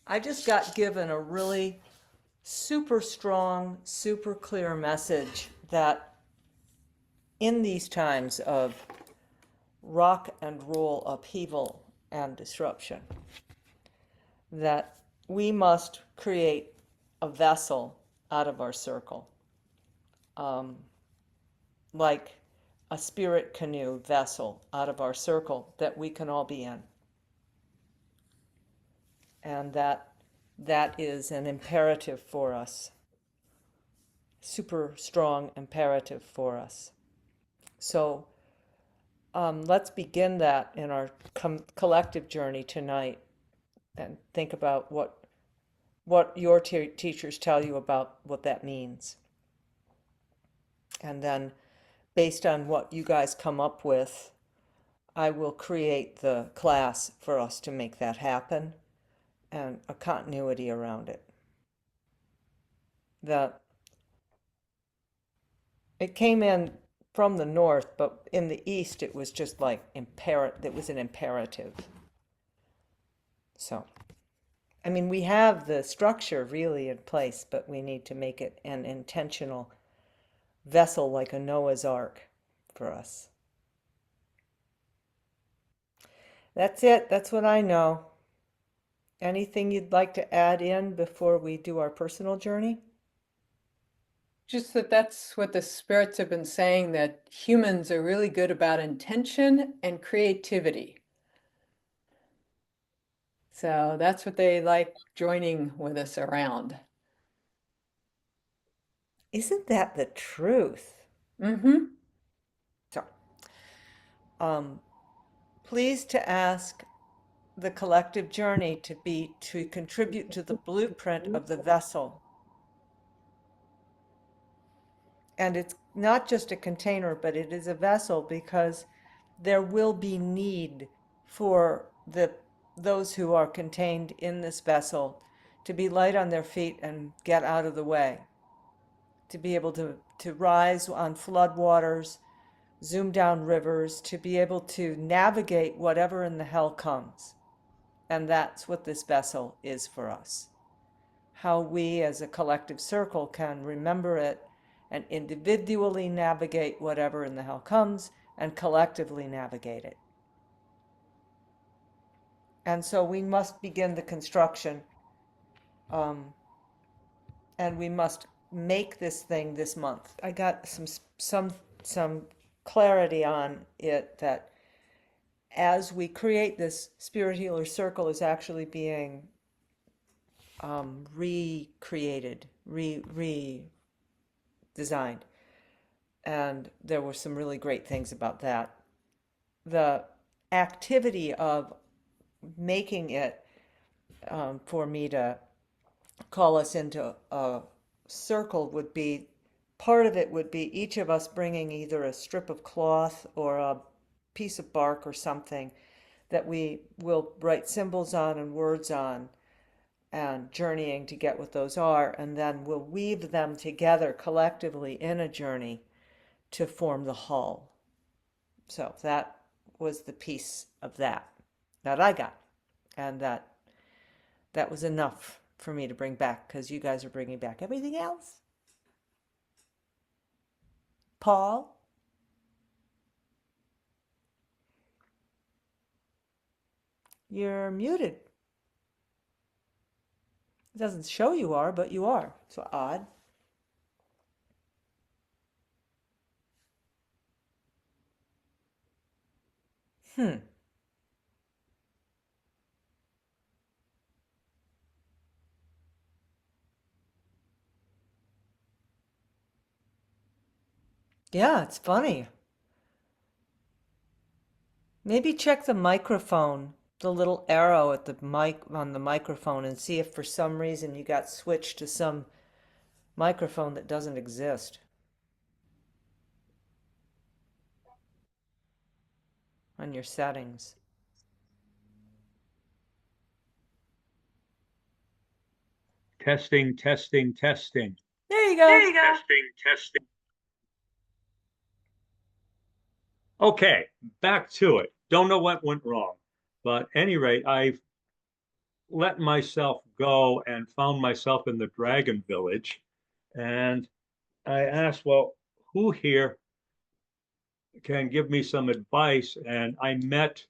I just got given a really super strong, super clear message that in these times of rock and roll upheaval and disruption, that we must create a vessel out of our circle, um, like a spirit canoe vessel out of our circle that we can all be in. And that is an imperative for us, super strong imperative for us. So let's begin that in our collective journey tonight and think about what your teachers tell you about what that means. And then based on what you guys come up with, I will create the class for us to make that happen and a continuity around it. That it came in from the north, but in the east it was just like it was an imperative. So, I mean, we have the structure really in place, but we need to make it an intentional vessel like a Noah's Ark for us. That's it. That's what I know. Anything you'd like to add in before we do our personal journey? Just that that's what the spirits have been saying, that humans are really good about intention and creativity. So that's what they like joining with us around. Isn't that the truth? Mm-hmm. So, um, pleased to ask the collective journey to contribute to the blueprint of the vessel. And it's not just a container, but it is a vessel because there will be need for those who are contained in this vessel to be light on their feet and get out of the way, to be able to rise on floodwaters, zoom down rivers, to be able to navigate whatever in the hell comes. And that's what this vessel is for us. How we as a collective circle can remember it and individually navigate whatever in the hell comes and collectively navigate it. And so we must begin the construction, um, and we must make this thing this month. I got some clarity on it that as we create this Spirit Healer Circle is actually being recreated, redesigned. And there were some really great things about that. The activity of making it, for me to call us into a circle would be, part of it would be each of us bringing either a strip of cloth or a piece of bark or something that we will write symbols on and words on and journeying to get what those are, and then we'll weave them together collectively in a journey to form the hull. So that was the piece of that I got, and that was enough for me to bring back because you guys are bringing back everything else. Paul, you're muted. It doesn't show you are, but you are. So odd. Hmm. Yeah, it's funny. Maybe check the microphone, the little arrow at the mic on the microphone, and see if for some reason you got switched to some microphone that doesn't exist on your settings. Testing, testing, testing. There you There go. you go. Testing, testing. Okay, back to it. Don't know what went wrong, but at any rate, let myself go and found myself in the dragon village. And I asked, well, who here can give me some advice? And I met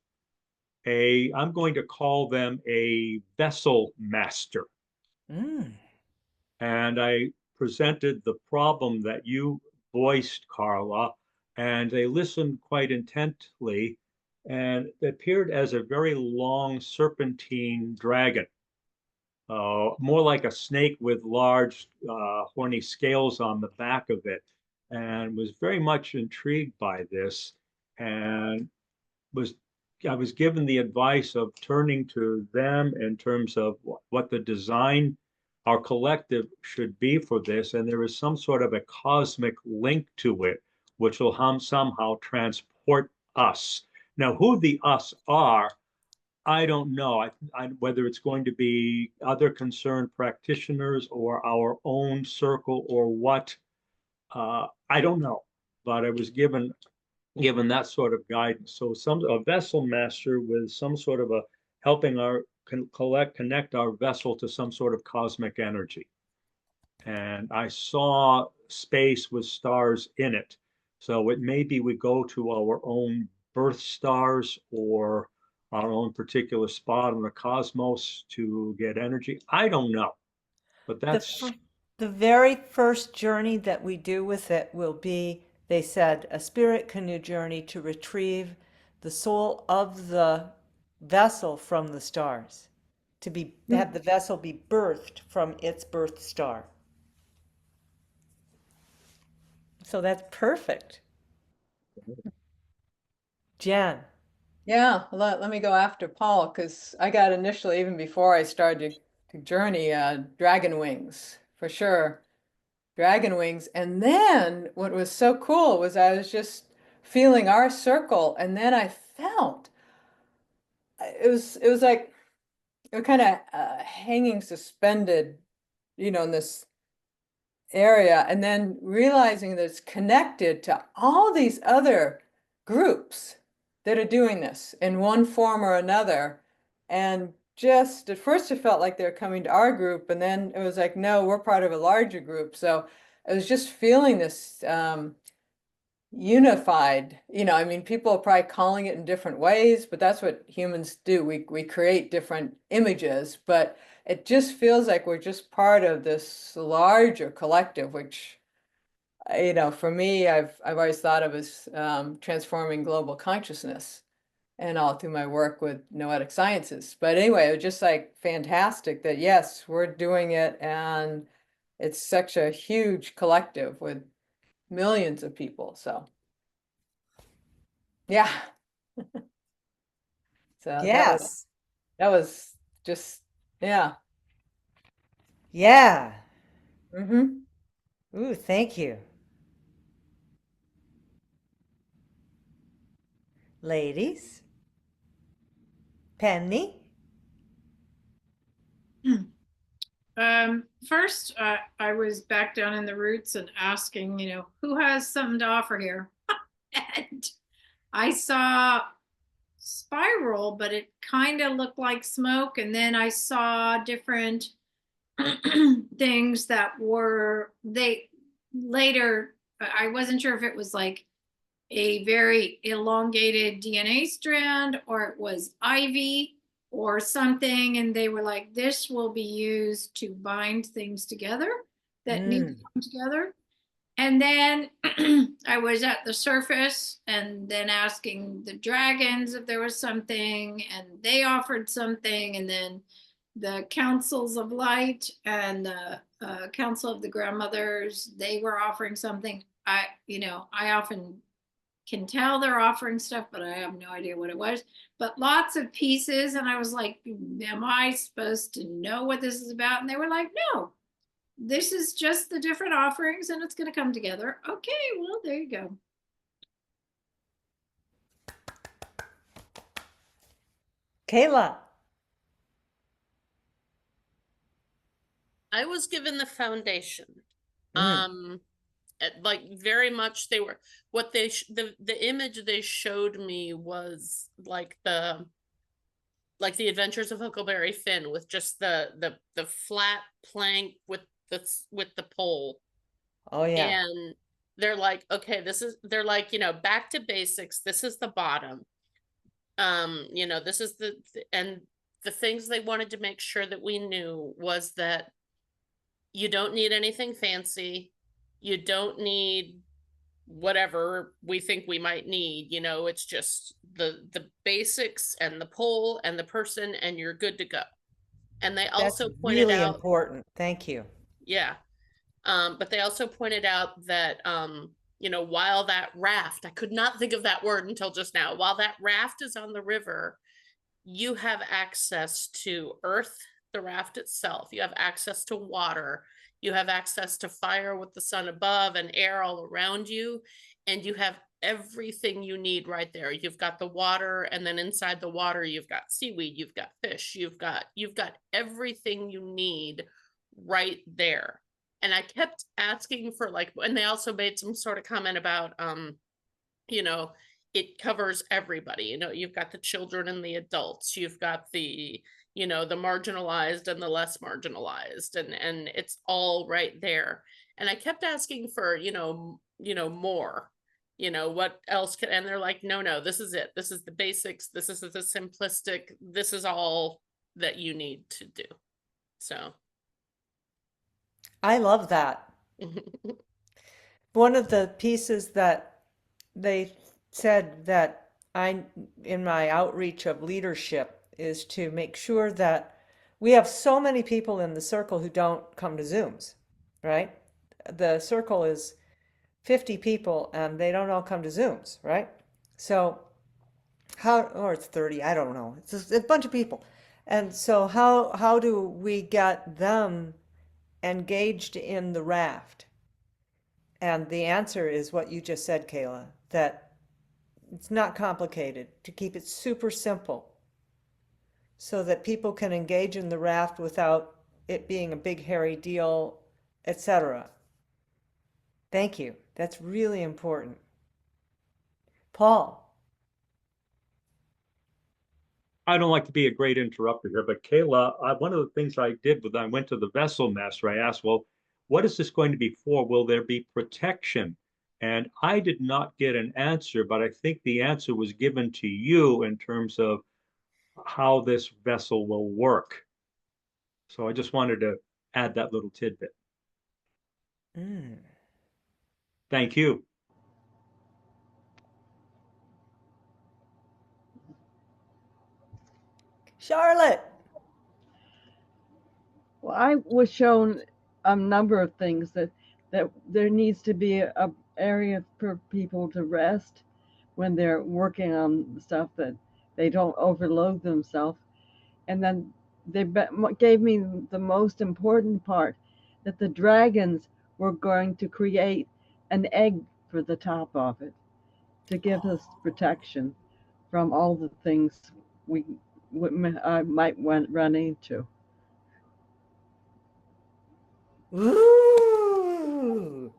I'm going to call them a vessel master. Mm. And I presented the problem that you voiced, Carla, and they listened quite intently. And it appeared as a very long serpentine dragon, more like a snake with large horny scales on the back of it, and was very much intrigued by this. And was I was given the advice of turning to them in terms of what the design, our collective should be for this, and there is some sort of a cosmic link to it, which will somehow transport us. Now, who the us are, I don't know. Whether it's going to be other concerned practitioners or our own circle or what, I don't know. But I was given that sort of guidance. So a vessel master with some sort of a helping our connect our vessel to some sort of cosmic energy. And I saw space with stars in it. So it may be we go to our own birth stars or our own particular spot in the cosmos to get energy. I don't know, but The, that's the very first journey that we do with it will be, they said, a spirit canoe journey to retrieve the soul of the vessel from the stars, to be have the vessel be birthed from its birth star. So that's perfect. Jen. Yeah, let me go after Paul because I got initially, even before I started to journey, dragon wings for sure. Dragon wings. And then what was so cool was I was just feeling our circle, and then I felt it was like it was kind of hanging suspended, in this area, and then realizing that it's connected to all these other groups that are doing this in one form or another. And just at first it felt like they're coming to our group, and then it was like, no, we're part of a larger group. So I was just feeling this unified, I mean, people are probably calling it in different ways, but that's what humans do. We create different images, but it just feels like we're just part of this larger collective, which, for me, I've always thought of as transforming global consciousness and all through my work with noetic sciences. But anyway, it was just like fantastic that yes, we're doing it, and it's such a huge collective with millions of people. So yeah. So Yes. that was just, yeah. Yeah. Mm-hmm. Ooh, thank you. Ladies. Penny. First, I was back down in the roots and asking, who has something to offer here? And I saw spiral, but it kind of looked like smoke. And then I saw different things that they later, I wasn't sure if it was like a very elongated DNA strand or it was ivy or something. And they were like, this will be used to bind things together that need to come together. And then I was at the surface and then asking the dragons if there was something, and they offered something. And then the councils of light and the council of the grandmothers, they were offering something. I often can tell they're offering stuff, but I have no idea what it was. But lots of pieces. And I was like, am I supposed to know what this is about? And they were like, no, this is just the different offerings and it's going to come together. Okay, well, there you go. Kayla. I was given the foundation. Like very much they were what they the image they showed me was like the like the Adventures of Huckleberry Finn with just the flat plank with the pole. Oh, yeah. And they're like, okay, they're like, back to basics. This is the bottom. This is and the things they wanted to make sure that we knew was that you don't need anything fancy. You don't need whatever we think we might need. It's just the basics and the pole and the person, and you're good to go. And they That's also pointed really out, important. Thank you. yeah. But they also pointed out that, while that raft, I could not think of that word until just now, while that raft is on the river, you have access to earth, the raft itself. You have access to water. You have access to fire with the sun above and air all around you. And you have everything you need right there. You've got the water, and then inside the water, you've got seaweed, you've got fish, you've got everything you need right there. And I kept asking for and they also made some sort of comment about, it covers everybody. You've got the children and the adults, you've got the marginalized and the less marginalized, and it's all right there. And I kept asking for, more, what else can, and they're like, no, this is it. This is the basics. This is the simplistic. This is all that you need to do. So. I love that. One of the pieces that they said that in my outreach of leadership, is to make sure that we have so many people in the circle who don't come to Zooms, right? The circle is 50 people and they don't all come to Zooms, right? So or it's 30, I don't know. It's a bunch of people. And so how do we get them engaged in the raft? And the answer is what you just said, Kayla, that it's not complicated, to keep it super simple so that people can engage in the raft without it being a big hairy deal, etc. Thank you. That's really important. Paul. I don't like to be a great interrupter here, but Kayla, one of the things I did when I went to the vessel master, I asked, well, what is this going to be for? Will there be protection? And I did not get an answer, but I think the answer was given to you in terms of how this vessel will work. So I just wanted to add that little tidbit. Mm. Thank you. Charlotte. Well, I was shown a number of things that there needs to be a area for people to rest when they're working on stuff, that they don't overload themselves. And then they gave me the most important part, that the dragons were going to create an egg for the top of it to give us protection from all the things I might run into. Ooh.